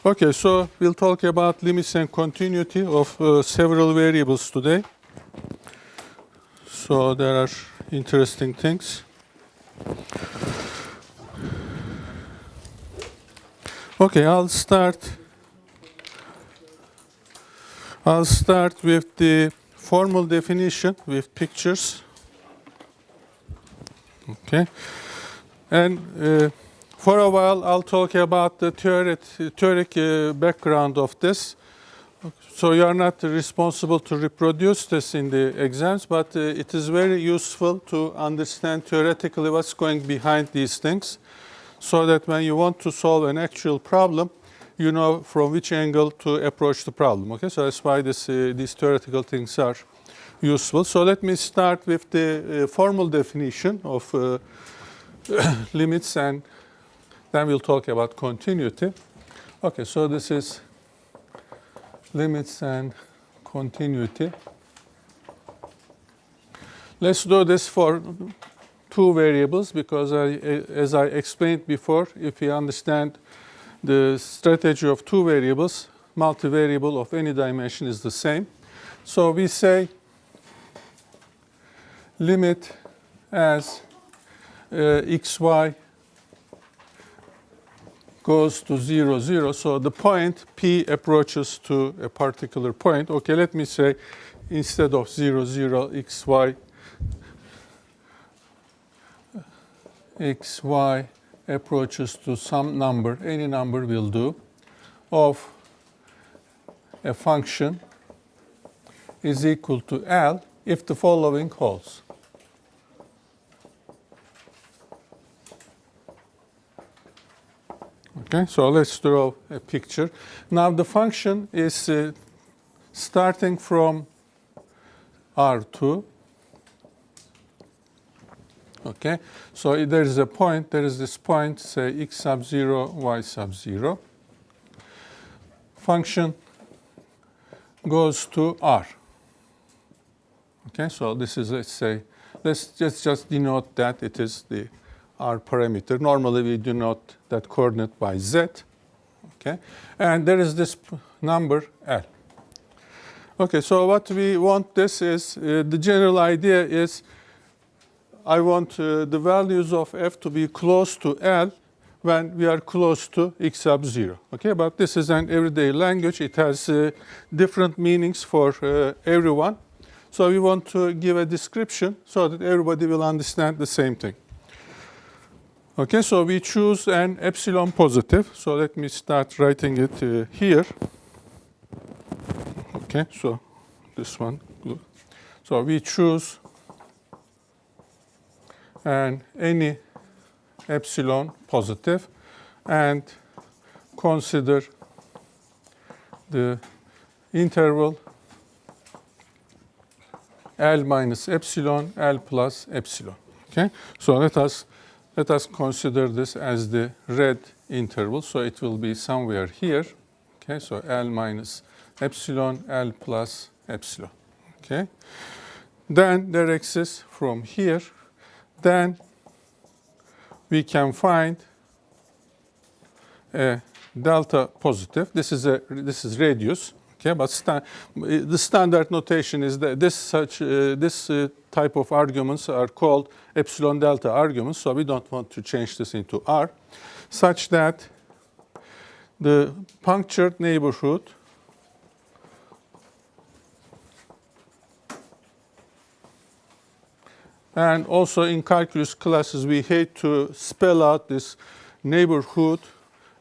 Okay, so we'll talk about limits and continuity of several variables today. So there are interesting things. Okay, I'll start with the formal definition with pictures. Okay, and for a while I'll talk about the theoretic background of this. So you are not responsible to reproduce this in the exams, but it is very useful to understand theoretically what's going behind these things, so that when you want to solve an actual problem, you know from which angle to approach the problem. Okay, so that's why these theoretical things are useful. So let me start with the formal definition of limits, and then we'll talk about continuity. Okay, so this is limits and continuity. Let's do this for two variables because as I explained before, if we understand the strategy of two variables, multivariable of any dimension is the same. So we say limit as xy goes to 0, 0. So the point P approaches to a particular point. Okay, let me say instead of 0, 0, xy approaches to some number, any number will do, of a function is equal to L if the following holds. Okay, so let's draw a picture. Now the function is starting from R2. Okay, so there is a point, there is this point, say x sub 0, y sub 0. Function goes to R. Okay, so this is, let's say, let's just denote that it is the R parameter. Normally we denote that coordinate by Z. Okay, and there is this number L. Okay, so what we want this is, the general idea is I want the values of f to be close to L when we are close to x sub 0. Okay, but this is an everyday language. It has different meanings for everyone. So we want to give a description so that everybody will understand the same thing. Okay, so we choose an epsilon positive. So let me start writing it here. Okay, so this one. So we choose any epsilon positive and consider the interval L minus epsilon, L plus epsilon. Okay, so let us consider this as the red interval. So it will be somewhere here. Okay, so L minus epsilon, L plus epsilon. Okay, then there exists from here. Then we can find a delta positive. This is radius. Okay, but the standard notation is that this type of arguments are called epsilon delta arguments. So we don't want to change this into R, such that the punctured neighborhood and also in calculus classes, we hate to spell out this neighborhood,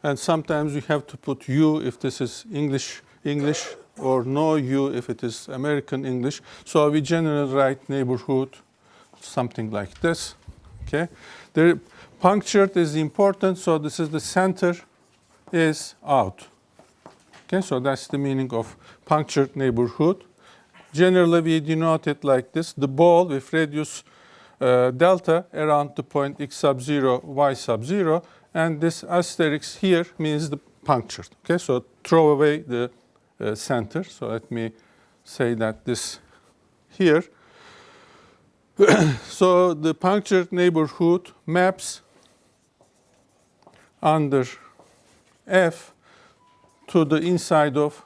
and sometimes we have to put U if this is English, or no U if it is American English. So we generally write neighborhood something like this. Okay, the punctured is important. So this is the center is out. Okay, so that's the meaning of punctured neighborhood. Generally, we denote it like this: the ball with radius delta around the point x sub 0, y sub 0, and this asterisk here means the punctured. Okay, so throw away the center. So let me say that this here. So the punctured neighborhood maps under F to the inside of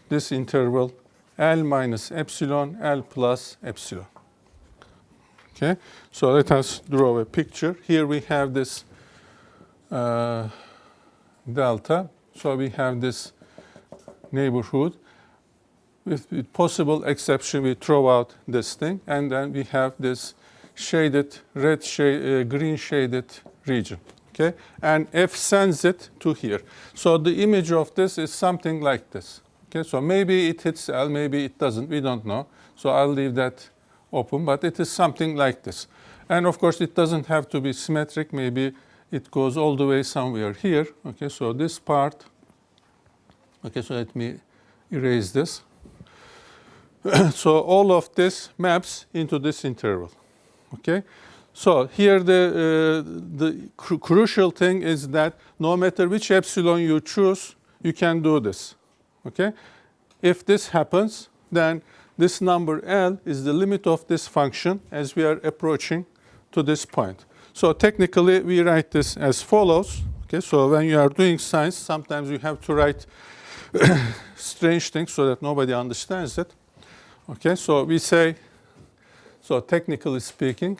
this interval L minus epsilon, L plus epsilon. Okay, so let us draw a picture. Here we have this delta. So we have this neighborhood. With possible exception, we throw out this thing, and then we have this shaded, green shaded region. Okay, and F sends it to here. So the image of this is something like this. Okay, so maybe it hits L, maybe it doesn't. We don't know. So I'll leave that open, but it is something like this. And of course, it doesn't have to be symmetric. Maybe it goes all the way somewhere here. Okay, so this part. Okay, so let me erase this. So all of this maps into this interval. Okay, so here the crucial thing is that no matter which epsilon you choose, you can do this. Okay, if this happens, then this number L is the limit of this function as we are approaching to this point. So technically, we write this as follows. Okay, so when you are doing science, sometimes you have to write strange things so that nobody understands it. Okay, so we say, so technically speaking,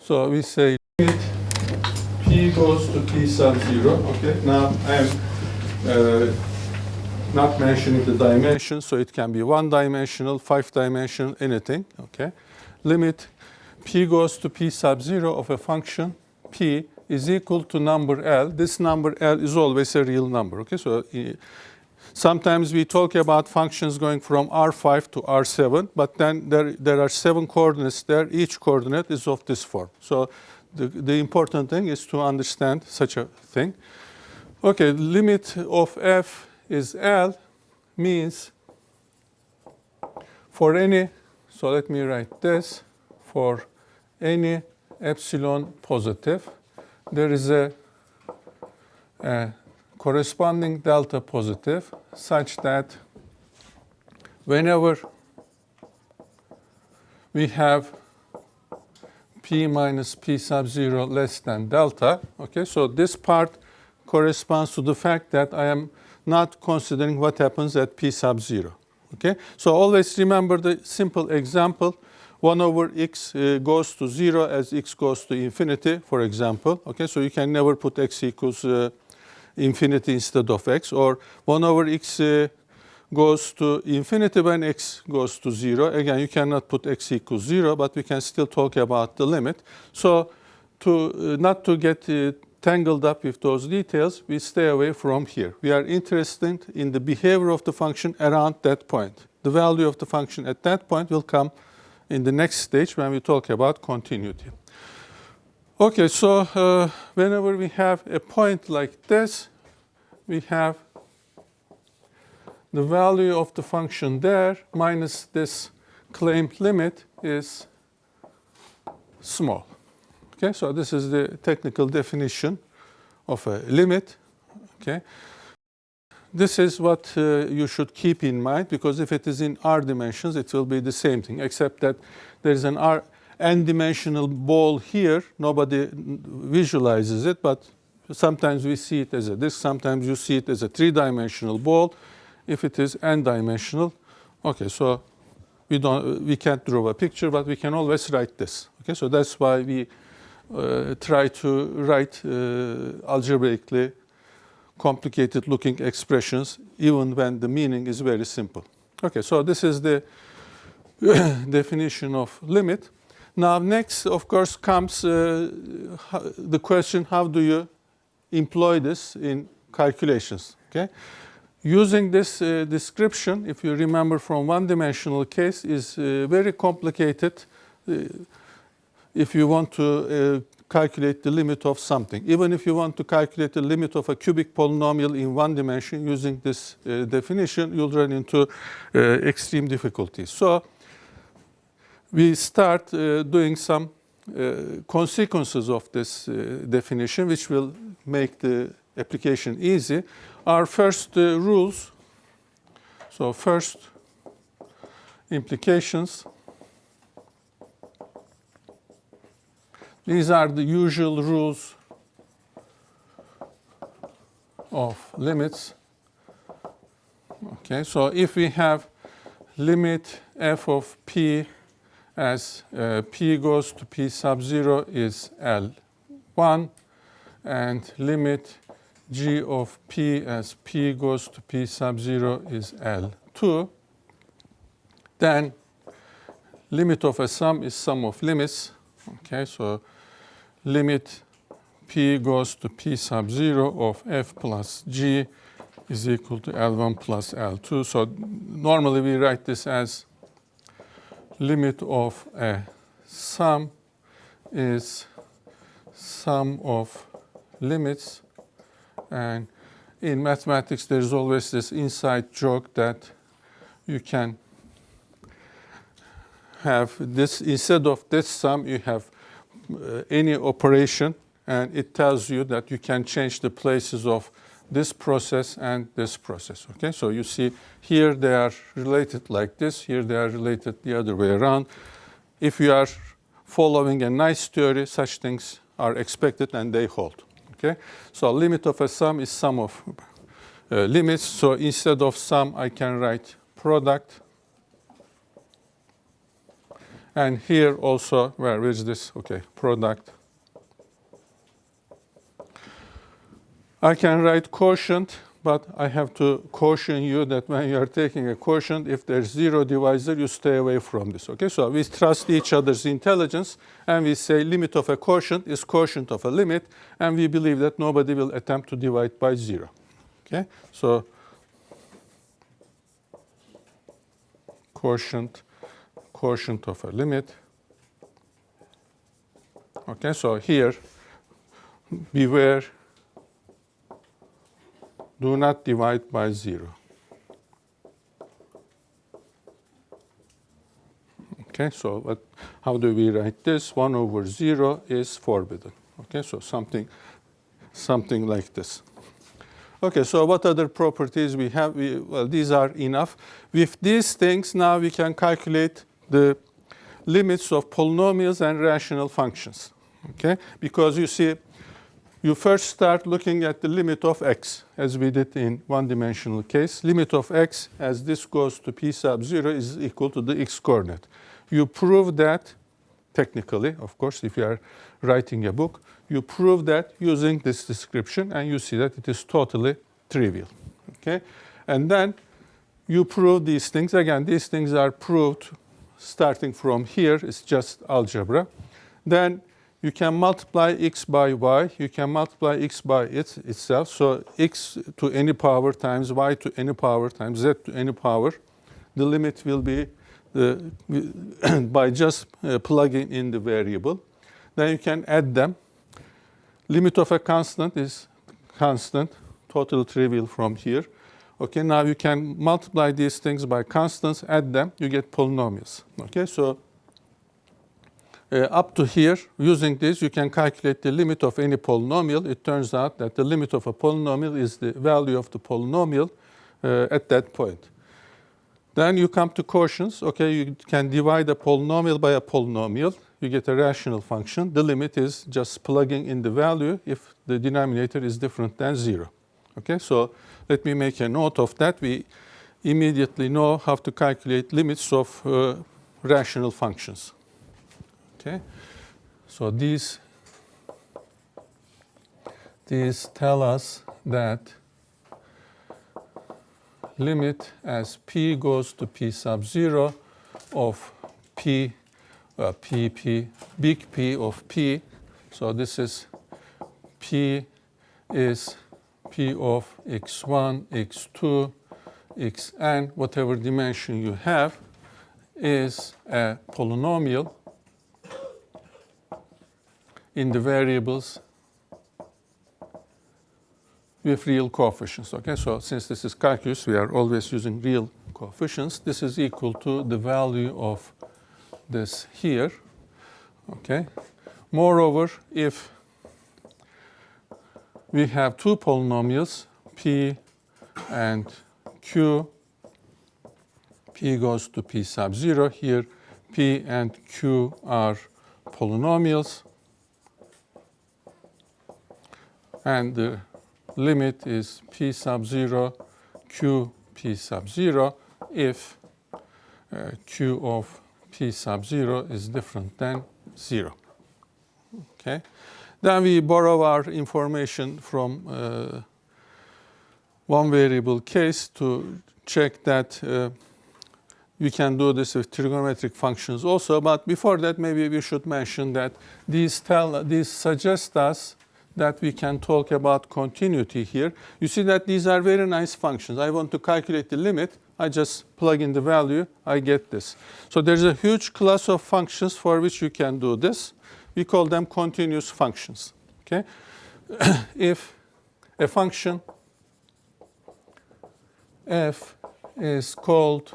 so we say limit p goes to p sub 0. Okay, now I'm not mentioning the dimension, so it can be one-dimensional, five-dimensional, anything. Okay, limit p goes to p sub 0 of a function p is equal to number L. This number L is always a real number. Okay, so sometimes we talk about functions going from R5 to R7, but then there are 7 coordinates there. Each coordinate is of this form. So the important thing is to understand such a thing. Okay, limit of f is L means for any, so let me write this, for any epsilon positive, there is a corresponding delta positive such that whenever we have p minus p sub 0 less than delta, okay, so this part corresponds to the fact that I am not considering what happens at p sub 0. Okay, so always remember the simple example. 1 over x goes to 0 as x goes to infinity, for example. Okay, so you can never put x equals infinity instead of x. Or 1 over x goes to infinity when x goes to 0. Again, you cannot put x equals 0, but we can still talk about the limit. So not to get tangled up with those details, we stay away from here. We are interested in the behavior of the function around that point. The value of the function at that point will come in the next stage when we talk about continuity. Okay, so whenever we have a point like this, we have the value of the function there minus this claimed limit is small. Okay, so this is the technical definition of a limit. Okay. This is what you should keep in mind, because if it is in r dimensions, it will be the same thing, except that there is an n-dimensional ball here. Nobody visualizes it, but sometimes we see it as a disk. Sometimes you see it as a three-dimensional ball. If it is n-dimensional, okay, so we can't draw a picture, but we can always write this. Okay, so that's why we try to write algebraically complicated looking expressions even when the meaning is very simple. Okay, so this is the definition of limit. Now next, of course, comes the question, how do you employ this in calculations? Okay, using this description, if you remember from one-dimensional case, is very complicated if you want to calculate the limit of something. Even if you want to calculate the limit of a cubic polynomial in one dimension using this definition, you'll run into extreme difficulties. So we start doing some consequences of this definition, which will make the application easy. Our first rules, so first implications. These are the usual rules of limits. Okay, so if we have limit f of p as p goes to p sub 0 is L1, and limit g of p as p goes to p sub 0 is L2, then limit of a sum is sum of limits. Okay, so limit p goes to p sub 0 of f plus g is equal to L1 plus L2. So normally we write this as limit of a sum is sum of limits. And in mathematics, there's always this inside joke that you can have this, instead of this sum, you have any operation, and it tells you that you can change the places of this process and this process. Okay, so you see here they are related like this, here they are related the other way around. If you are following a nice theory, such things are expected and they hold. Okay, so limit of a sum is sum of limits. So instead of sum, I can write product. And here also, where is this? Okay, product. I can write quotient, but I have to caution you that when you are taking a quotient, if there's zero divisor, you stay away from this. Okay, so we trust each other's intelligence, and we say limit of a quotient is quotient of a limit, and we believe that nobody will attempt to divide by zero. Okay, so quotient of a limit. Okay, so here, beware, do not divide by zero. Okay, so how do we write this? 1 over 0 is forbidden. Okay, so something like this. Okay, so what other properties we have? Well, these are enough. With these things, now we can calculate the limits of polynomials and rational functions. Okay, because you see, you first start looking at the limit of x, as we did in one-dimensional case. Limit of x, as this goes to p sub 0, is equal to the x coordinate. You prove that, technically, of course, if you are writing a book, you prove that using this description, and you see that it is totally trivial. Okay, and then you prove these things. Again, these things are proved starting from here. It's just algebra. Then you can multiply x by y. You can multiply x by itself. So x to any power times y to any power times z to any power. The limit will be by just plugging in the variable. Then you can add them. Limit of a constant is constant, totally trivial from here. Okay, now you can multiply these things by constants, add them, you get polynomials. Okay, so up to here, using this, you can calculate the limit of any polynomial. It turns out that the limit of a polynomial is the value of the polynomial at that point. Then you come to quotients. Okay, you can divide a polynomial by a polynomial. You get a rational function. The limit is just plugging in the value if the denominator is different than 0. Okay, so let me make a note of that. We immediately know how to calculate limits of rational functions. Okay, so these tell us that limit as p goes to p sub 0 of p, big P of p. So this is p is p of x1, x2, xn, whatever dimension you have, is a polynomial in the variables with real coefficients. Okay, so since this is calculus, we are always using real coefficients. This is equal to the value of this here. Okay. Moreover, if we have two polynomials, p and q, p goes to p sub 0. Here, p and q are polynomials. and the limit is p sub 0 q p sub 0 if q of p sub 0 is different than 0. Okay. Then we borrow our information from one variable case to check that we can do this with trigonometric functions also. But before that, maybe we should mention that these suggest us that we can talk about continuity here. You see that these are very nice functions. I want to calculate the limit. I just plug in the value. I get this. So there's a huge class of functions for which you can do this. We call them continuous functions. Okay? If a function f is called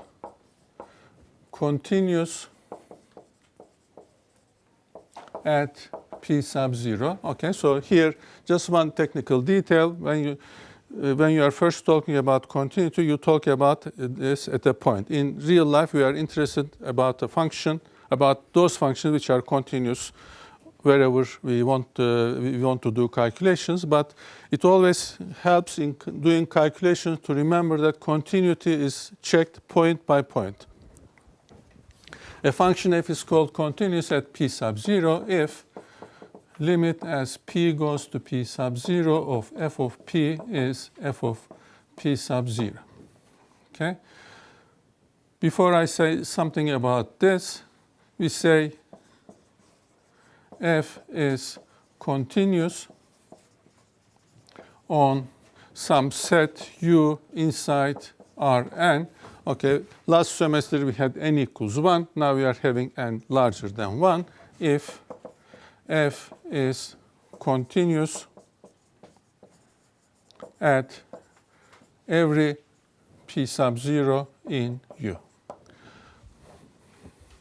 continuous at p sub 0. Okay, so here just one technical detail. When you are first talking about continuity, you talk about this at a point. In real life, we are interested about a function, about those functions which are continuous wherever we want to do calculations. But it always helps in doing calculations to remember that continuity is checked point by point. A function f is called continuous at p sub 0 if limit as p goes to p sub 0 of f of p is f of p sub 0. Okay? Before I say something about this, we say f is continuous on some set u inside Rn. Okay, last semester we had n equals 1. Now we are having n larger than 1 if f is continuous at every p sub 0 in U.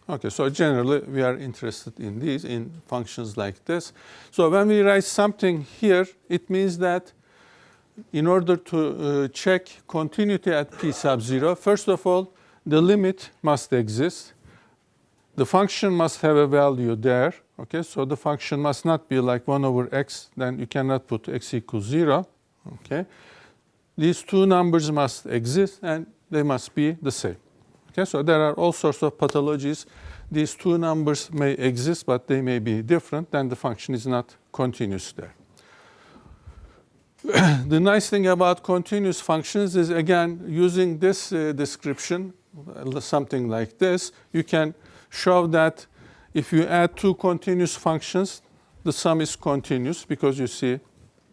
Okay, so generally we are interested in these, in functions like this. So when we write something here, it means that in order to check continuity at p sub 0, first of all, the limit must exist. The function must have a value there. Okay, so the function must not be like 1 over x, then you cannot put x equals 0. Okay, these two numbers must exist and they must be the same. Okay, so there are all sorts of pathologies. These two numbers may exist, but they may be different, then the function is not continuous there. The nice thing about continuous functions is, again, using this description, something like this, you can show that if you add two continuous functions, the sum is continuous because you see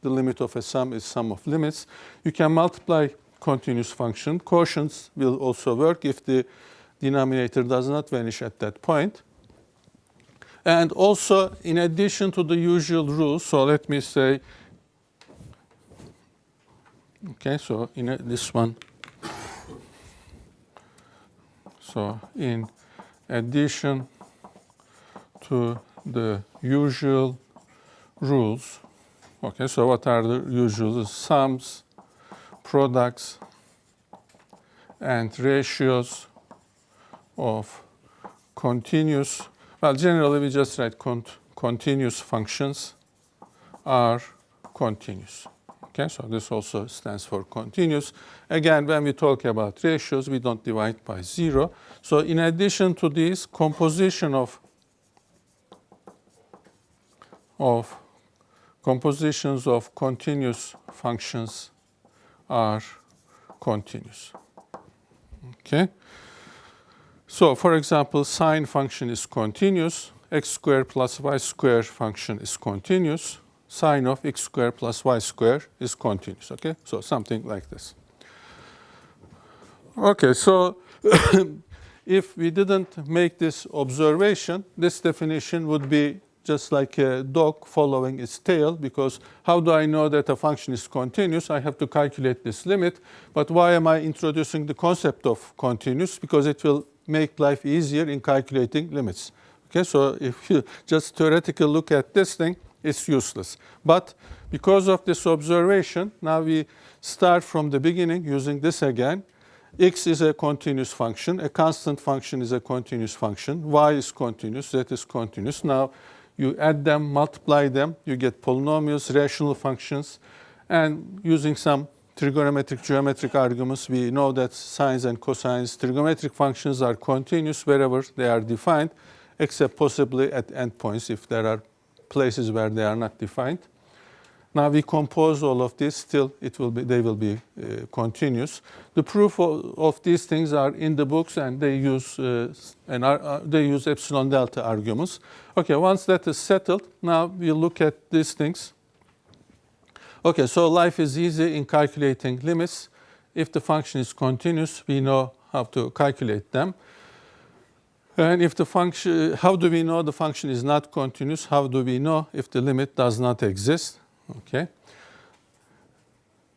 the limit of a sum is sum of limits. You can multiply continuous function. Quotients will also work if the denominator does not vanish at that point. And also, in addition to the usual rules, so let me say, okay, so in this one, so in addition to the usual rules, okay, so what are the usual sums, products, and ratios of continuous, well, generally we just write continuous functions are continuous. Okay, so this also stands for continuous. Again, when we talk about ratios, we don't divide by 0. So in addition to this, compositions of continuous functions are continuous. Okay. So for example, sine function is continuous. X squared plus y squared function is continuous. Sine of x squared plus y squared is continuous. Okay, so something like this. Okay, so if we didn't make this observation, this definition would be just like a dog following its tail, because how do I know that a function is continuous? I have to calculate this limit. But why am I introducing the concept of continuous? Because it will make life easier in calculating limits. Okay, so if you just theoretically look at this thing, it's useless. But because of this observation, now we start from the beginning using this again. X is a continuous function. A constant function is a continuous function. Y is continuous. Z is continuous. Now, You add them, multiply them, you get polynomials, rational functions, and using some trigonometric, geometric arguments, we know that sines and cosines, trigonometric functions are continuous wherever they are defined, except possibly at endpoints if there are places where they are not defined. Now we compose all of this, still they will be continuous. The proof of these things are in the books, and they use epsilon delta arguments. Okay, once that is settled, now we'll look at these things. Okay, so life is easy in calculating limits. If the function is continuous, we know how to calculate them. And if the function, how do we know the function is not continuous? How do we know if the limit does not exist? Okay.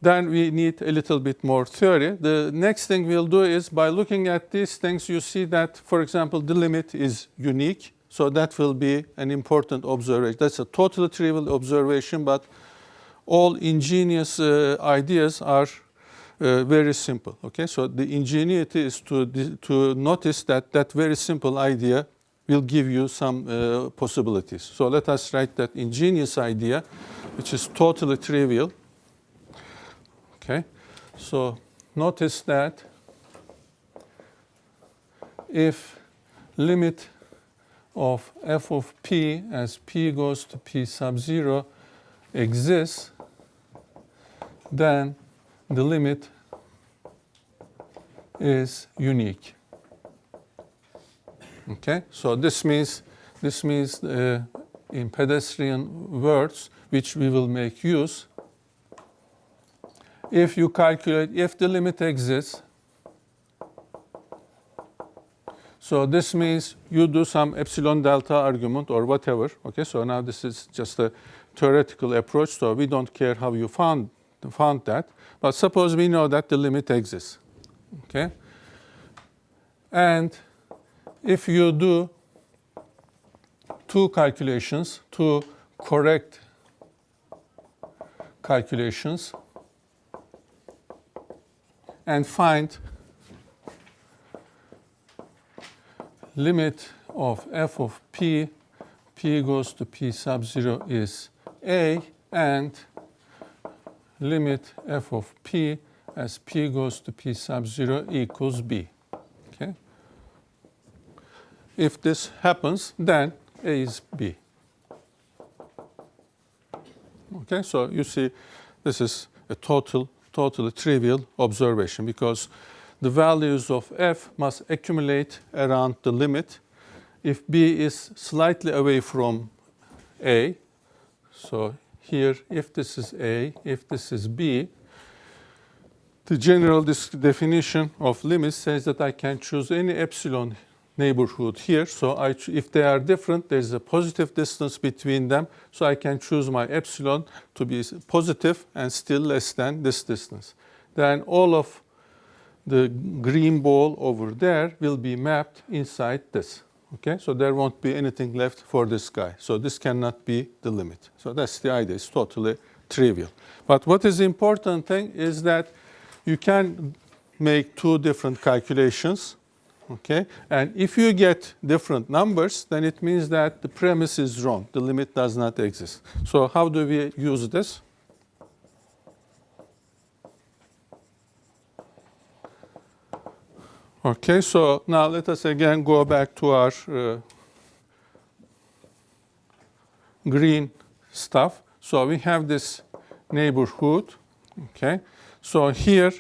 Then we need a little bit more theory. The next thing we'll do is, by looking at these things, you see that, for example, the limit is unique. So that will be an important observation. That's a totally trivial observation, but all ingenious ideas are very simple. Okay, so the ingenuity is to notice that that very simple idea will give you some possibilities. So let us write that ingenious idea, which is totally trivial. Okay, so notice that if limit of f of p as p goes to p sub 0 exists, then the limit is unique. Okay, so this means in pedestrian words, which we will make use, if you calculate if the limit exists, so this means you do some epsilon delta argument or whatever. Okay, so now this is just a theoretical approach, so we don't care how you found that, but suppose we know that the limit exists. Okay, and if you do two correct calculations, and find limit of f of p goes to p sub 0 is a, and limit f of p as p goes to p sub 0 equals b. Okay? If this happens, then a is b. Okay, so you see this is a totally trivial observation, because the values of f must accumulate around the limit. If b is slightly away from a, so here if this is a, if this is b, the general definition of limits says that I can choose any epsilon neighborhood here. So if they are different, there's a positive distance between them. So I can choose my epsilon to be positive and still less than this distance. Then all of the green ball over there will be mapped inside this. Okay, so there won't be anything left for this guy. So this cannot be the limit. So that's the idea. It's totally trivial. But what is important thing is that you can make two different calculations. Okay, and if you get different numbers, then it means that the premise is wrong. The limit does not exist. So how do we use this? Okay, so now let us again go back to our green stuff. So we have this neighborhood. Okay, so here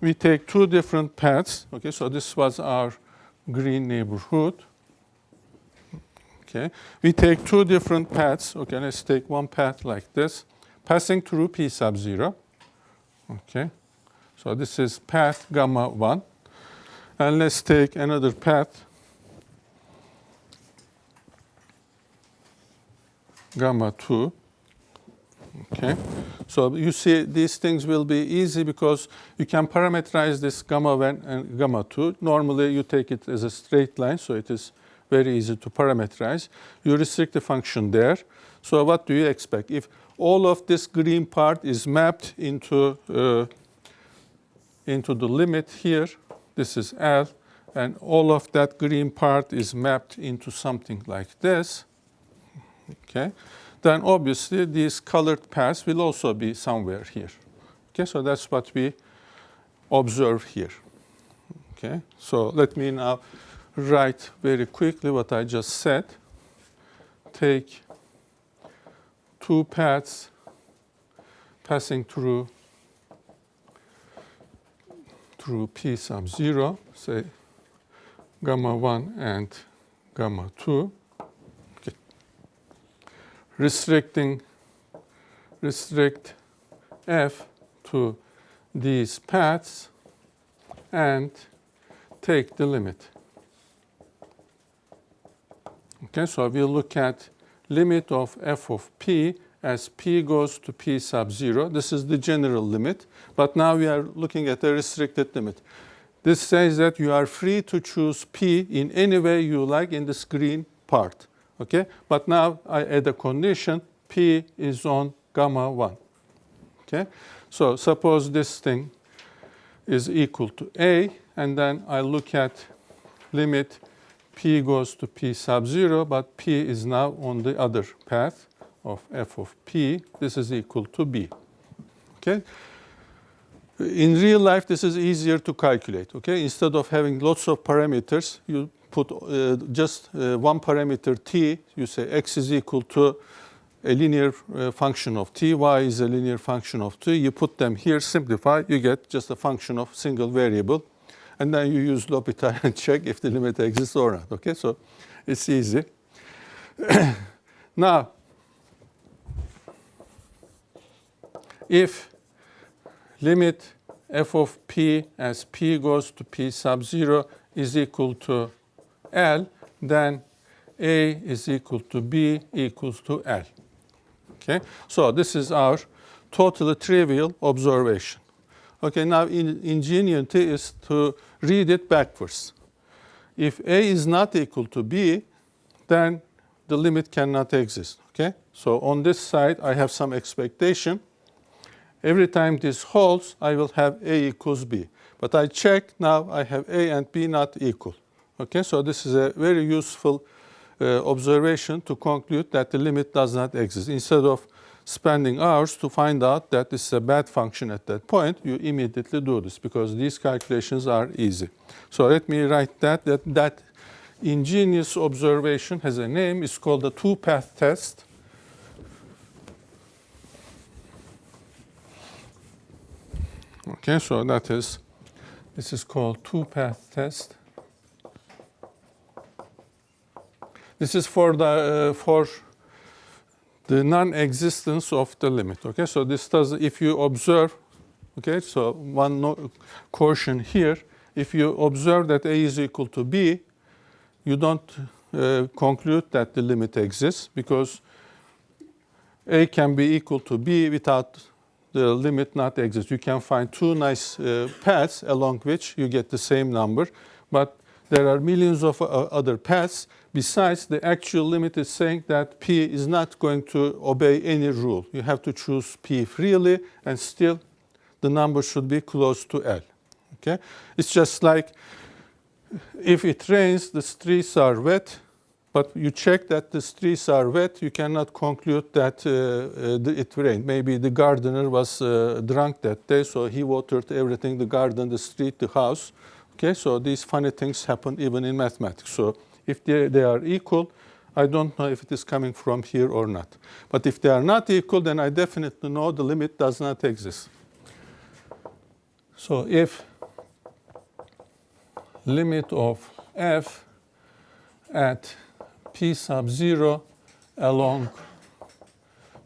we take two different paths. Okay, so this was our green neighborhood. Okay, we take two different paths. Okay, let's take one path like this, passing through p sub 0. Okay, so this is path gamma 1. And let's take another path, gamma 2. Okay, so you see these things will be easy because you can parameterize this gamma 1 and gamma 2. Normally you take it as a straight line, so it is very easy to parameterize. You restrict the function there. So what do you expect? If all of this green part is mapped into the limit here, this is L, and all of that green part is mapped into something like this. okay, then obviously these colored paths will also be somewhere here. Okay, so that's what we observe here. Okay, so let me now write very quickly what I just said. Take two paths passing through P sub 0, say gamma 1 and gamma 2. Okay. Restrict F to these paths and take the limit. Okay, so we'll look at limit of f of p as p goes to p sub 0. This is the general limit, but now we are looking at a restricted limit. This says that you are free to choose p in any way you like in this green part. Okay, but now I add a condition, p is on gamma 1. Okay, so suppose this thing is equal to a, and then I look at limit p goes to p sub 0, but p is now on the other path of f of p. This is equal to b. Okay. In real life, this is easier to calculate. Okay, instead of having lots of parameters, you put just one parameter t. You say x is equal to a linear function of t, y is a linear function of t. You put them here, simplify, you get just a function of single variable. And then you use L'Hopital and check if the limit exists or not. Okay, so it's easy. Now, if limit f of p as p goes to p sub 0 is equal to L, then A is equal to B equals to L. Okay, so this is our totally trivial observation. Okay, now ingenuity is to read it backwards. If A is not equal to B, then the limit cannot exist. Okay, so on this side, I have some expectation. Every time this holds, I will have A equals B. But I check now, I have A and B not equal. Okay, so this is a very useful observation to conclude that the limit does not exist. Instead of spending hours to find out that this is a bad function at that point, you immediately do this because these calculations are easy. So let me write that ingenious observation has a name. It's called the two-path test. Okay, so this is called two-path test. This is for the non-existence of the limit. Okay, so this does, if you observe, okay, so one caution here, if you observe that A is equal to B, you don't conclude that the limit exists because A can be equal to B without the limit not exist. You can find two nice paths along which you get the same number, but there are millions of other paths. Besides, the actual limit is saying that P is not going to obey any rule. You have to choose P freely, and still the number should be close to L. Okay? It's just like if it rains, the streets are wet, but you check that the streets are wet, you cannot conclude that it rained. Maybe the gardener was drunk that day, so he watered everything, the garden, the street, the house. Okay, so these funny things happen even in mathematics. So if they are equal, I don't know if it is coming from here or not. But if they are not equal, then I definitely know the limit does not exist. So if limit of f at p sub 0 along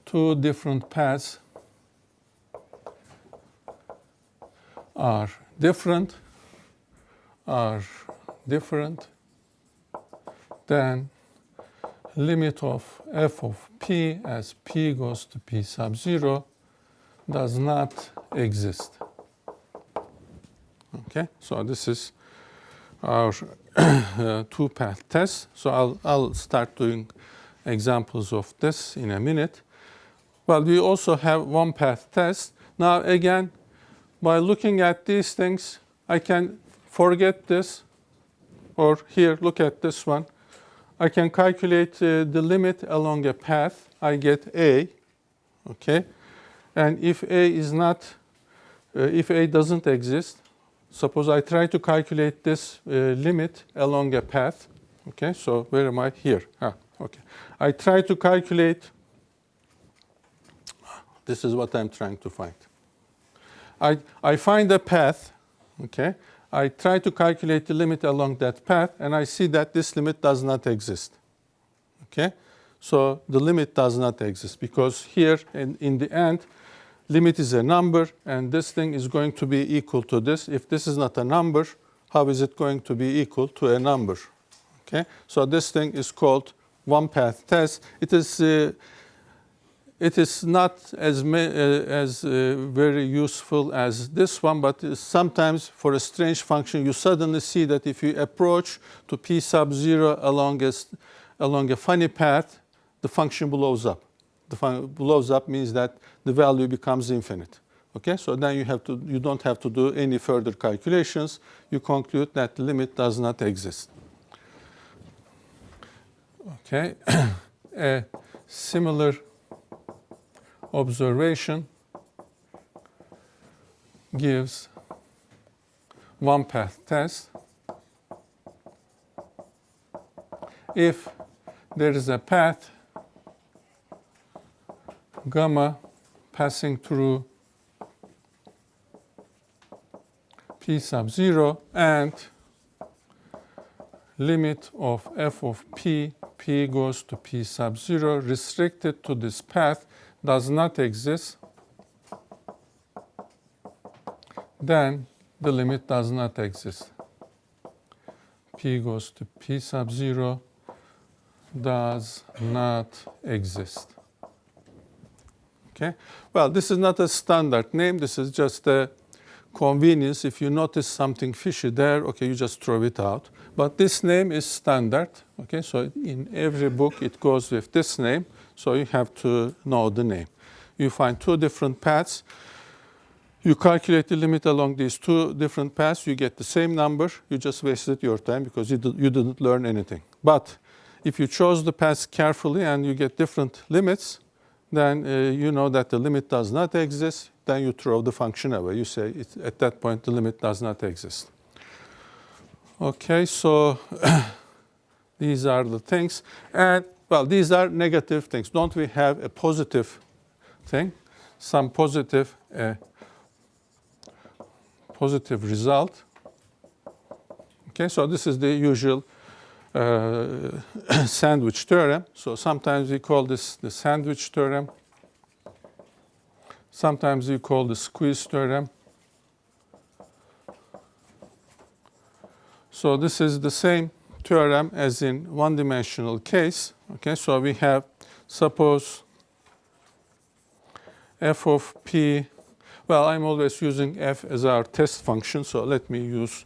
two different paths are different, then limit of f of p as p goes to p sub 0 does not exist. Okay, so this is our two-path test. So I'll start doing examples of this in a minute. Well, we also have one-path test. Now again, by looking at these things, I can forget this, or here, look at this one. I can calculate the limit along a path. I get a, okay? And if a is not, if a doesn't exist, suppose I try to calculate this limit along a path. Okay, so where am I? Here. Okay. I try to calculate, this is what I'm trying to find. I find a path, okay? I try to calculate the limit along that path, and I see that this limit does not exist. Okay? So the limit does not exist because here in the end, limit is a number, and this thing is going to be equal to this. If this is not a number, how is it going to be equal to a number? Okay? So this thing is called one-path test. It is not as very useful as this one, but sometimes for a strange function, you suddenly see that if you approach to p sub 0 along a funny path, the function blows up. Blows up means that the value becomes infinite. Okay, so then you don't have to do any further calculations. You conclude that the limit does not exist. Okay, a similar observation gives one-path test if there is a path gamma passing through p sub 0 and limit of f of p goes to p sub 0 restricted to this path does not exist, then the limit does not exist. P goes to p sub 0 does not exist. Okay? Well, this is not a standard name. This is just a convenience. If you notice something fishy there, okay, you just throw it out. But this name is standard. Okay, so in every book it goes with this name. So you have to know the name. You find two different paths. You calculate the limit along these two different paths. You get the same number. You just wasted your time because you didn't learn anything. But if you chose the paths carefully and you get different limits, then you know that the limit does not exist. Then you throw the function away. You say at that point the limit does not exist. Okay, so these are the things. And well, these are negative things. Don't we have a positive thing? Some positive result. Okay, so this is the usual sandwich theorem. So sometimes we call this the sandwich theorem. Sometimes we call the squeeze theorem. So this is the same theorem as in one-dimensional case. Okay, so we have, suppose f of p, well, I'm always using f as our test function, so let me use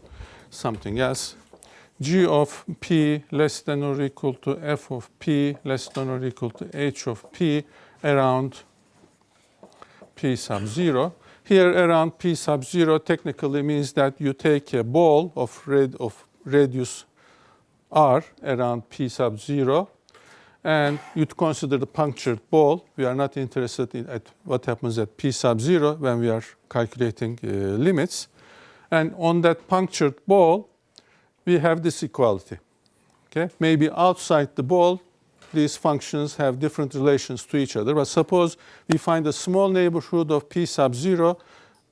something else. G of p less than or equal to f of p less than or equal to h of p around p sub 0. Here around p sub 0 technically means that you take a ball of radius r around p sub 0 and you'd consider the punctured ball. We are not interested in at what happens at p sub 0 when we are calculating limits. And on that punctured ball, we have this equality. Okay? Maybe outside the ball, these functions have different relations to each other. But suppose we find a small neighborhood of p sub 0,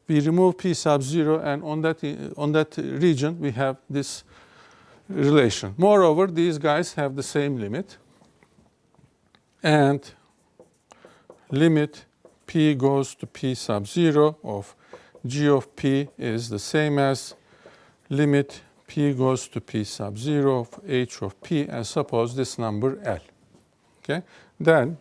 we remove p sub 0, and on that region, we have this relation. Moreover, these guys have the same limit. And limit p goes to p sub 0 of g of p is the same as limit p goes to p sub 0 of h of p, and suppose this number L. Okay? Then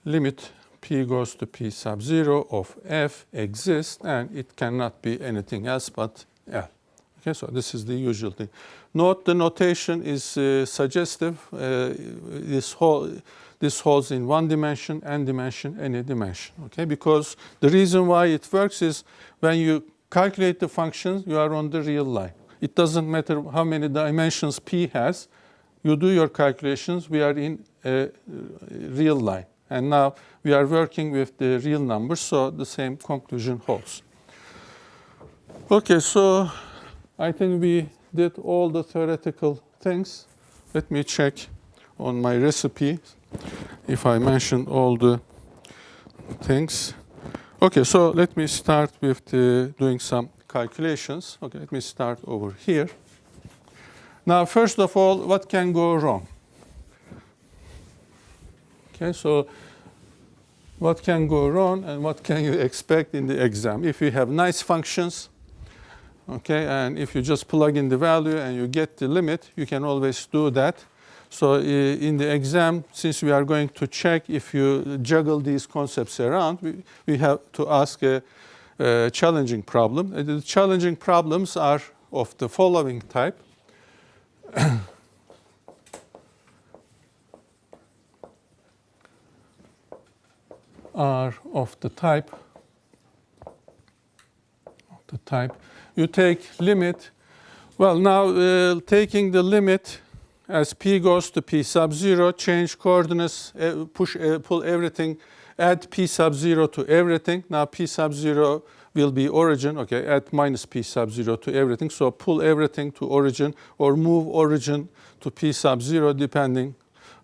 limit p goes to p sub 0 of f exists, and it cannot be anything else but L. Okay, so this is the usual thing. Note the notation is suggestive. This holds in one dimension, n dimension, any dimension. Okay, because the reason why it works is when you calculate the functions, you are on the real line. It doesn't matter how many dimensions p has. you do your calculations, we are in a real line. And now we are working with the real numbers, so the same conclusion holds. Okay, so I think we did all the theoretical things. Let me check on my recipe if I mentioned all the things. Okay, so let me start with doing some calculations. Okay, let me start over here. Now, first of all, what can go wrong? Okay, so what can go wrong and what can you expect in the exam? If you have nice functions, okay, and if you just plug in the value and you get the limit, you can always do that. So in the exam, since we are going to check if you juggle these concepts around, we have to ask a challenging problem. The challenging problems are of the following type. Are of the type you take limit. Well, now taking the limit as p goes to p sub 0, change coordinates, pull everything, add p sub 0 to everything. Now p sub 0 will be origin, okay, add minus p sub 0 to everything. So pull everything to origin or move origin to p sub 0 depending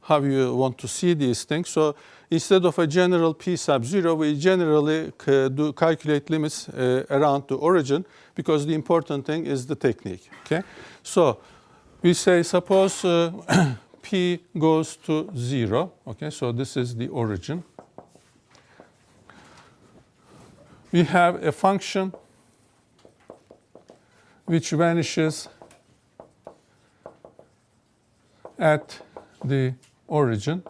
how you want to see these things. So instead of a general p sub 0, we generally do calculate limits around the origin because the important thing is the technique, okay? So we say suppose p goes to 0, okay? So this is the origin. We have a function which vanishes at the origin.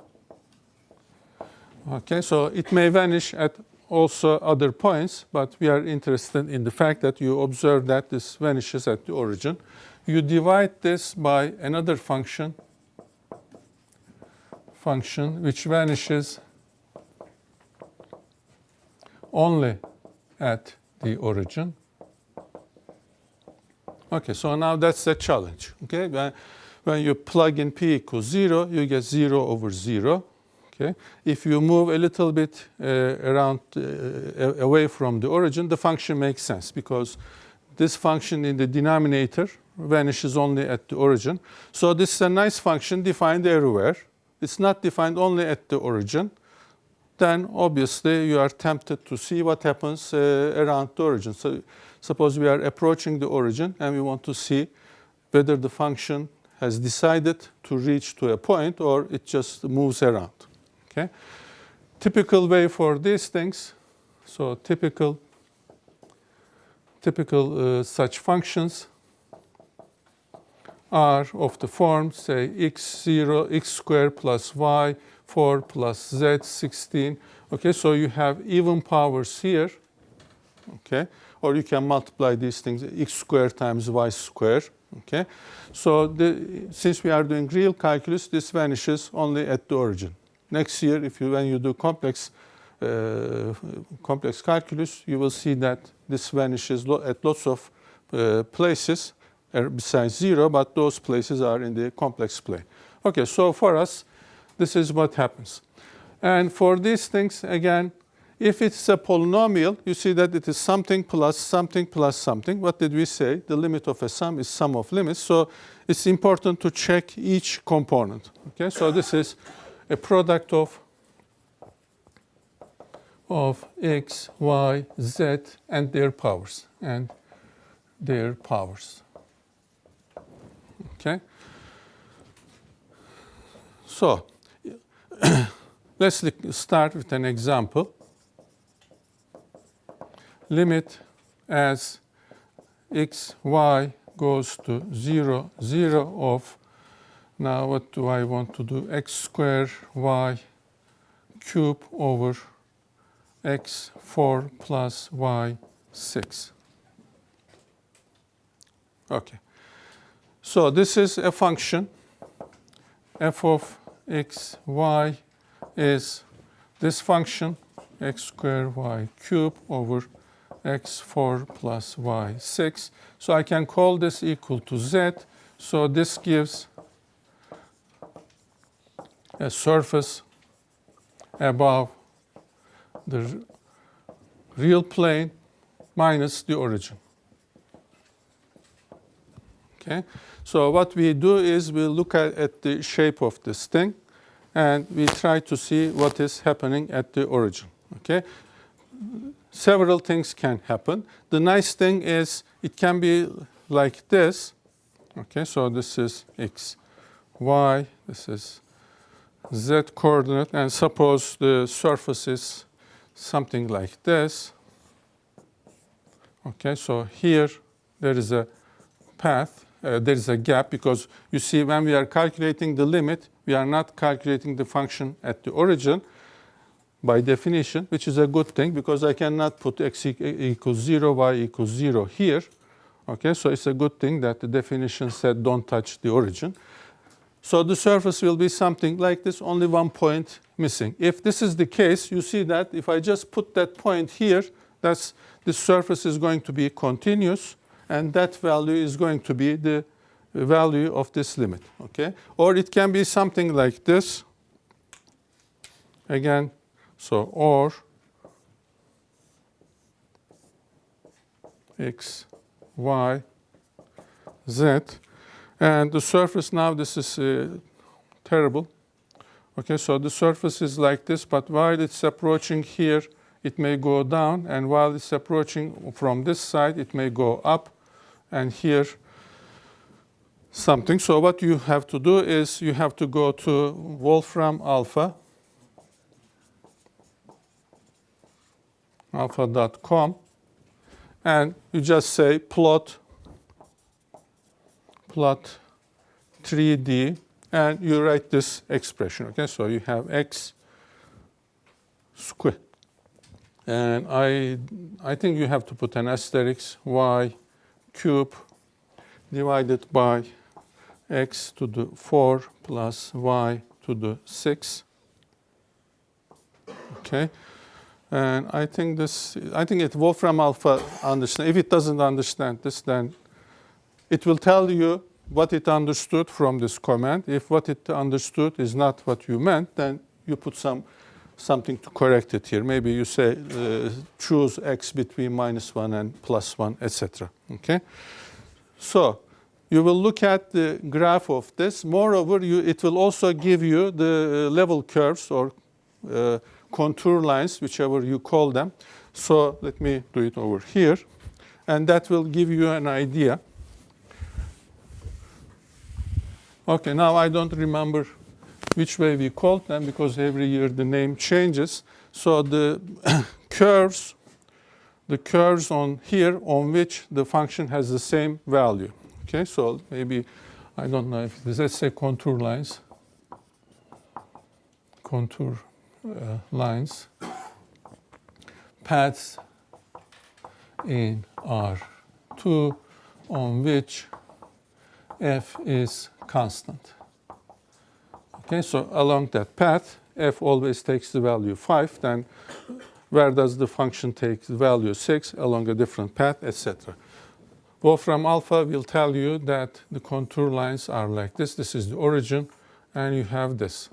Okay, so it may vanish at also other points, but we are interested in the fact that you observe that this vanishes at the origin. You divide this by another function which vanishes only at the origin. Okay, so now that's a challenge. Okay, when you plug in p equals 0, you get 0 over 0. Okay. If you move a little bit around away from the origin, the function makes sense because this function in the denominator vanishes only at the origin. So this is a nice function defined everywhere. It's not defined only at the origin. Then obviously you are tempted to see what happens around the origin. So suppose we are approaching the origin and we want to see whether the function has decided to reach to a point or it just moves around. Okay. Typical way for these things, so typical such functions are of the form, say, x0, x squared plus y, 4 plus z, 16. Okay, so you have even powers here, okay, or you can multiply these things, x squared times y squared. Okay, so since we are doing real calculus, this vanishes only at the origin. Next year, when you do complex calculus, you will see that this vanishes at lots of places besides 0, but those places are in the complex plane. Okay, so for us, this is what happens. And for these things, again, if it's a polynomial, you see that it is something plus something plus something. What did we say? The limit of a sum is sum of limits. So it's important to check each component. Okay, so this is a product of x, y, z, and their powers. Okay. So let's start with an example. Limit as x, y goes to 0, 0 of, now what do I want to do? X squared y cube over x 4 plus y 6. Okay. So this is a function. F of x, y is this function, x squared y cube over x 4 plus y 6. So I can call this equal to z. So this gives a surface above the real plane minus the origin. Okay? So what we do is we look at the shape of this thing, and we try to see what is happening at the origin. Okay? Several things can happen. The nice thing is it can be like this. Okay, so this is x, y, this is z coordinate, and suppose the surface is something like this. Okay, so here there is a path, there is a gap, because you see when we are calculating the limit, we are not calculating the function at the origin by definition, which is a good thing because I cannot put x equals 0, y equals 0 here. Okay, so it's a good thing that the definition said don't touch the origin. So the surface will be something like this, only one point missing. If this is the case, you see that if I just put that point here, the surface is going to be continuous, and that value is going to be the value of this limit. Okay? Or it can be something like this. Again, so or x, y, z, and the surface now, this is terrible. Okay, so the surface is like this, but while it's approaching here, it may go down, and while it's approaching from this side, it may go up, and here something. So what you have to do is you have to go to Wolfram alpha.com, and you just say plot 3D, and you write this expression. Okay, so you have x squared, and I think you have to put an asterisk, y cube divided by x to the 4 plus y to the 6. Okay, and I think it Wolfram Alpha understand. If it doesn't understand this, then it will tell you what it understood from this command. If what it understood is not what you meant, then you put something to correct it here. Maybe you say choose x between -1 and +1, etc. Okay? So you will look at the graph of this. Moreover, it will also give you the level curves or contour lines, whichever you call them. So let me do it over here. And that will give you an idea. Okay, now I don't remember which way we called them because every year the name changes. So the curves on here on which the function has the same value. Okay, so maybe, I don't know if it is, let's say contour lines. Contour lines. Paths in R2 on which f is constant. Okay, so along that path, f always takes the value 5. Then where does the function take the value 6? Along a different path, etc. Wolfram Alpha will tell you that the contour lines are like this. This is the origin, and you have this.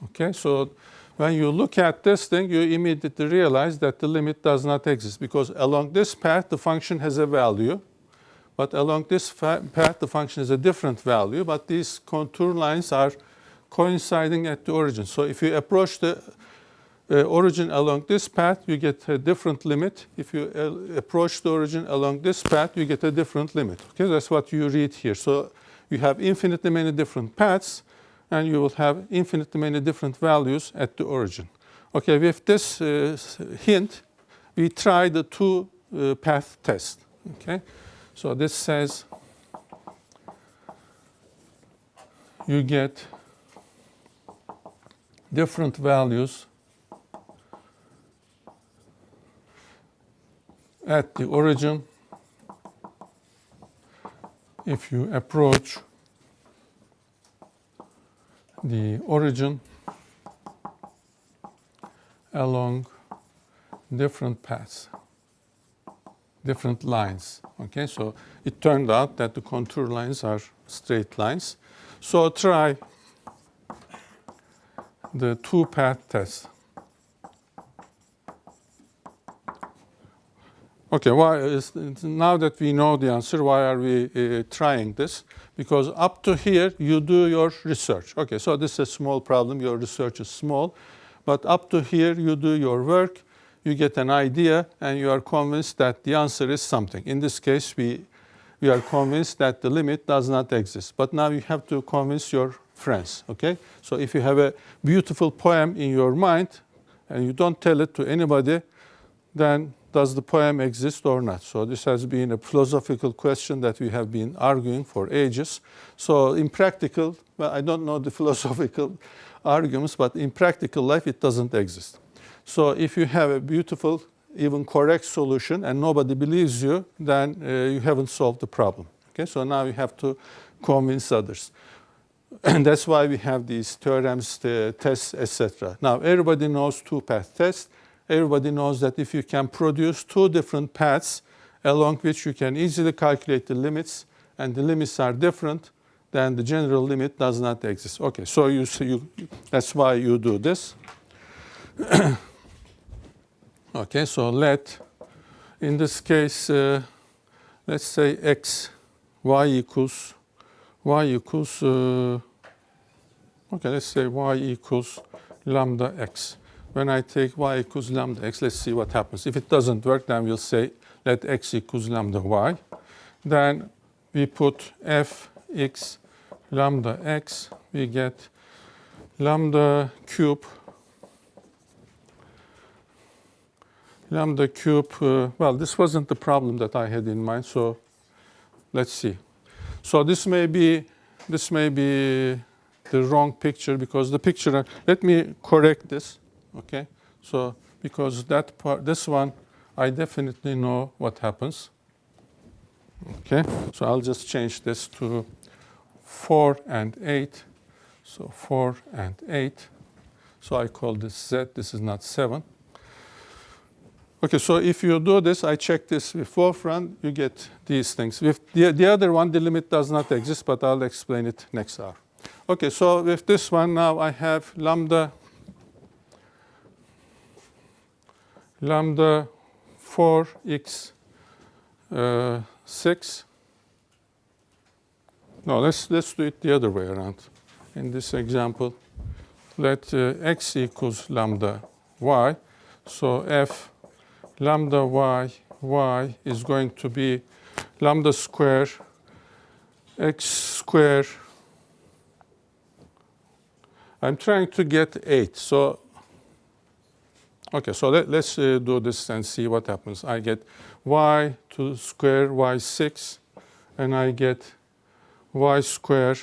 Okay, so when you look at this thing, you immediately realize that the limit does not exist because along this path, the function has a value. But along this path, the function is a different value, but these contour lines are coinciding at the origin. So if you approach the origin along this path, you get a different limit. If you approach the origin along this path, you get a different limit. Okay, that's what you read here. So you have infinitely many different paths, and you will have infinitely many different values at the origin. Okay, with this hint, we try the two-path test. Okay. So this says you get different values at the origin if you approach the origin along different paths. Different lines. Okay, so it turned out that the contour lines are straight lines. So try the two-path test. Okay, now that we know the answer, why are we trying this? Because up to here, you do your research. Okay, so this is a small problem. Your research is small. But up to here, you do your work. You get an idea, and you are convinced that the answer is something. In this case, we are convinced that the limit does not exist. But now you have to convince your friends. Okay? So if you have a beautiful poem in your mind, and you don't tell it to anybody, then does the poem exist or not? So this has been a philosophical question that we have been arguing for ages. So in practical, well, I don't know the philosophical arguments, but in practical life, it doesn't exist. So if you have a beautiful, even correct solution and nobody believes you, then you haven't solved the problem. Okay, so now you have to convince others. And that's why we have these theorems, the tests, etc. Now, everybody knows two-path test. Everybody knows that if you can produce two different paths along which you can easily calculate the limits, and the limits are different, then the general limit does not exist. Okay, so that's why you do this. Okay, so in this case, let's say y equals, okay, let's say y equals lambda x. When I take y equals lambda x, let's see what happens. If it doesn't work, then we'll say let x equals lambda y. Then we put fx lambda x. We get lambda cube. Well, this wasn't the problem that I had in mind, so let's see. So this may be the wrong picture, because the picture, let me correct this. Okay, so because that part, this one, I definitely know what happens. Okay, so I'll just change this to 4 and 8. So 4 and 8. So I call this Z. This is not 7. Okay, so if you do this, I check this with Wolfram, you get these things. With the other one, the limit does not exist, but I'll explain it next hour. Okay, so with this one now, I have lambda 4x 6. No, let's do it the other way around. In this example, let x equals lambda y. So f lambda y is going to be lambda square x square. I'm trying to get 8. So okay, so let's do this and see what happens. I get y to the square y6, and I get y square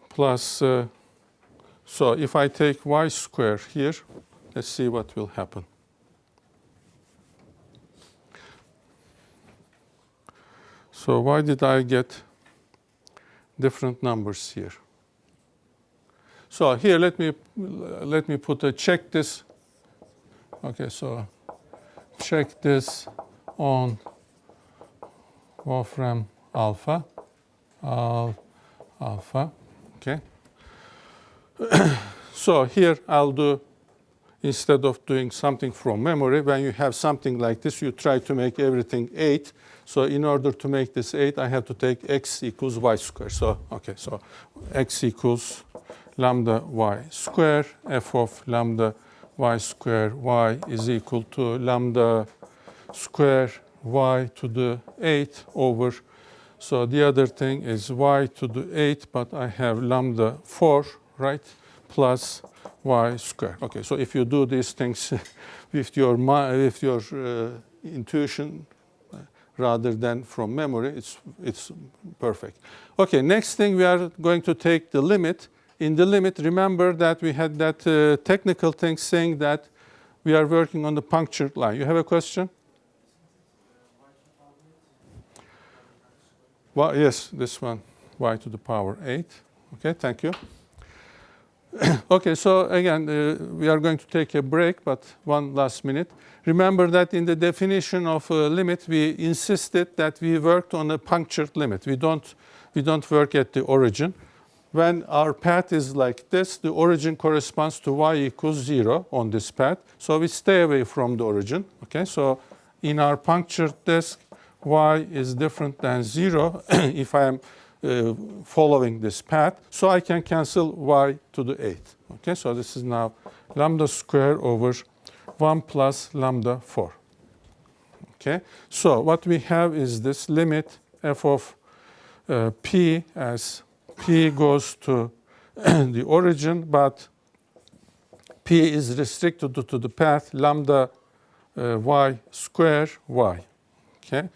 plus, so if I take y square here, let's see what will happen. So why did I get different numbers here? So here, let me check this. Okay, so check this on Wolfram alpha. Okay. So here I'll do, instead of doing something from memory, when you have something like this, you try to make everything 8. So in order to make this 8, I have to take x equals y square. So, okay, so x equals lambda y square, f of lambda y square y is equal to lambda square y to the 8 over, so the other thing is y to the 8, but I have lambda 4, right, plus y square. Okay, so if you do these things with your intuition rather than from memory, it's perfect. Okay, next thing, we are going to take the limit. In the limit, remember that we had that technical thing saying that we are working on the punctured line. You have a question? Well, yes, this one, y to the power 8. Okay, thank you. Okay, so again, we are going to take a break, but one last minute. Remember that in the definition of a limit, we insisted that we worked on a punctured limit. We don't work at the origin. when our path is like this, the origin corresponds to y equals 0 on this path. So we stay away from the origin. Okay, so in our punctured disk, y is different than 0 if I am following this path. So I can cancel y to the 8th. Okay, so this is now lambda square over 1 plus lambda 4. Okay, so what we have is this limit f of p as p goes to the origin, but p is restricted to the path lambda y square y, okay,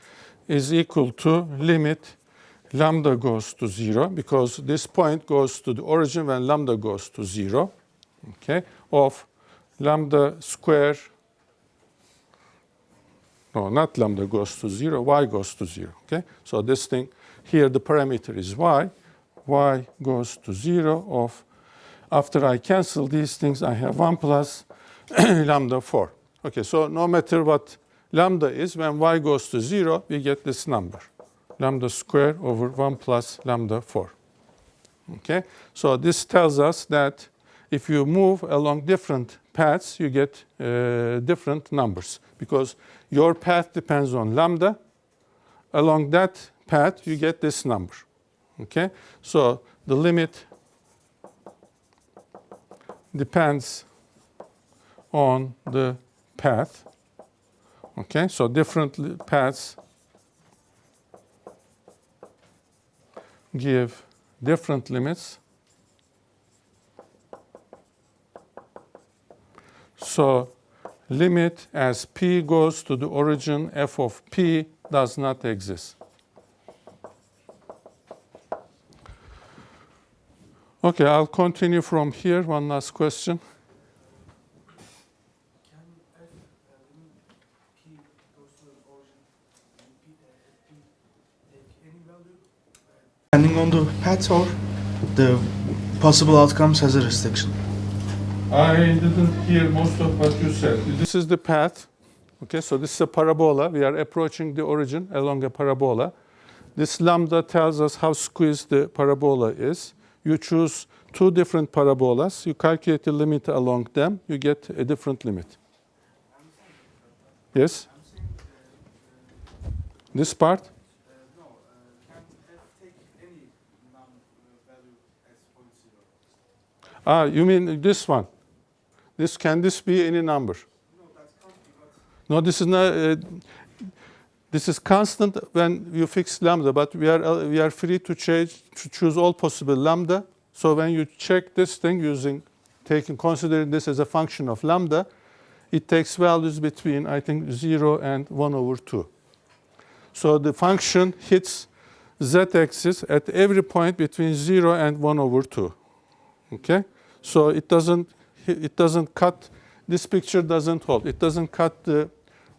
is equal to limit lambda goes to 0, because this point goes to the origin when lambda goes to 0, okay, of lambda square, no, not lambda goes to 0, y goes to 0, okay? So this thing, here the parameter is y goes to 0 of, after I cancel these things, I have 1 plus lambda 4. Okay, so no matter what lambda is, when y goes to 0, we get this number, lambda square over 1 plus lambda 4. Okay, so this tells us that if you move along different paths, you get different numbers, because your path depends on lambda. Along that path, you get this number. Okay, so the limit depends on the path. Okay, so different paths give different limits. So limit as p goes to the origin f of p does not exist. Okay, I'll continue from here. One last question. Can p goes to the origin, p take any value? Depending on the path or the possible outcomes has a restriction? I didn't hear most of what you said. This is the path. Okay, so this is a parabola. We are approaching the origin along a parabola. This lambda tells us how squeezed the parabola is. You choose two different parabolas. You calculate the limit along them. You get a different limit. Yes? This part? No, can f take any value as 0.0? Ah, you mean this one? Can this be any number? No, that can't be, but No, this is not. This is constant when you fix lambda, but we are free to choose all possible lambda. So when you check this thing considering this as a function of lambda, it takes values between, I think, 0 and 1 over 2. So the function hits z-axis at every point between 0 and 1 over 2. Okay? So it doesn't cut, this picture doesn't hold. It doesn't cut the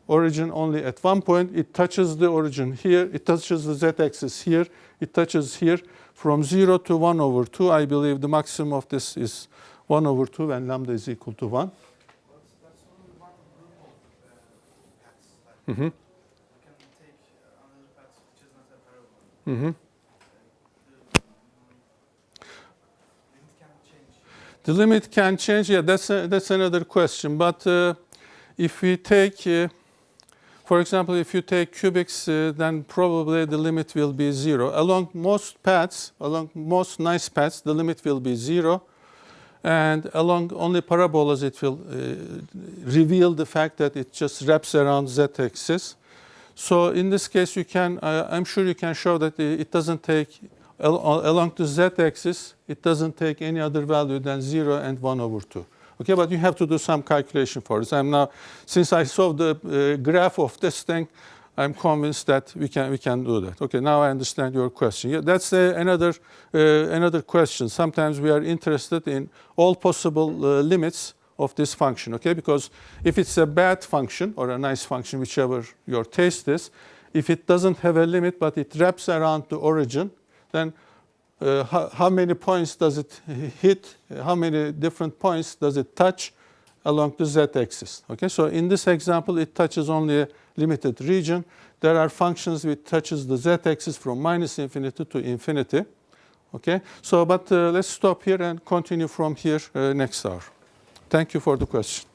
origin only at one point. It touches the origin here. It touches the z-axis here. It touches here. From 0 to 1 over 2, I believe the maximum of this is 1 over 2 when lambda is equal to 1. that's only one group of paths. Mm-hmm. You can take another path which is not a parabola. Mm-hmm. Limit can change. The limit can change. Yeah, that's another question. But if we take, for example, if you take cubics, then probably the limit will be 0. Along most paths, along most nice paths, the limit will be 0. And along only parabolas, it will reveal the fact that it just wraps around z-axis. So in this case, you can, I'm sure you can show that it doesn't take, along the z-axis, it doesn't take any other value than 0 and 1 over 2. Okay, but you have to do some calculation for this. Since I saw the graph of this thing, I'm convinced that we can do that. Okay, now I understand your question. Yeah, that's another question. Sometimes we are interested in all possible limits of this function. Okay, because if it's a bad function or a nice function, whichever your taste is, if it doesn't have a limit but it wraps around the origin, then how many points does it hit? How many different points does it touch along the z-axis? Okay, so in this example, it touches only a limited region. There are functions which touches the z-axis from -infinity to infinity. Okay, so but let's stop here and continue from here next hour. Thank you for the question.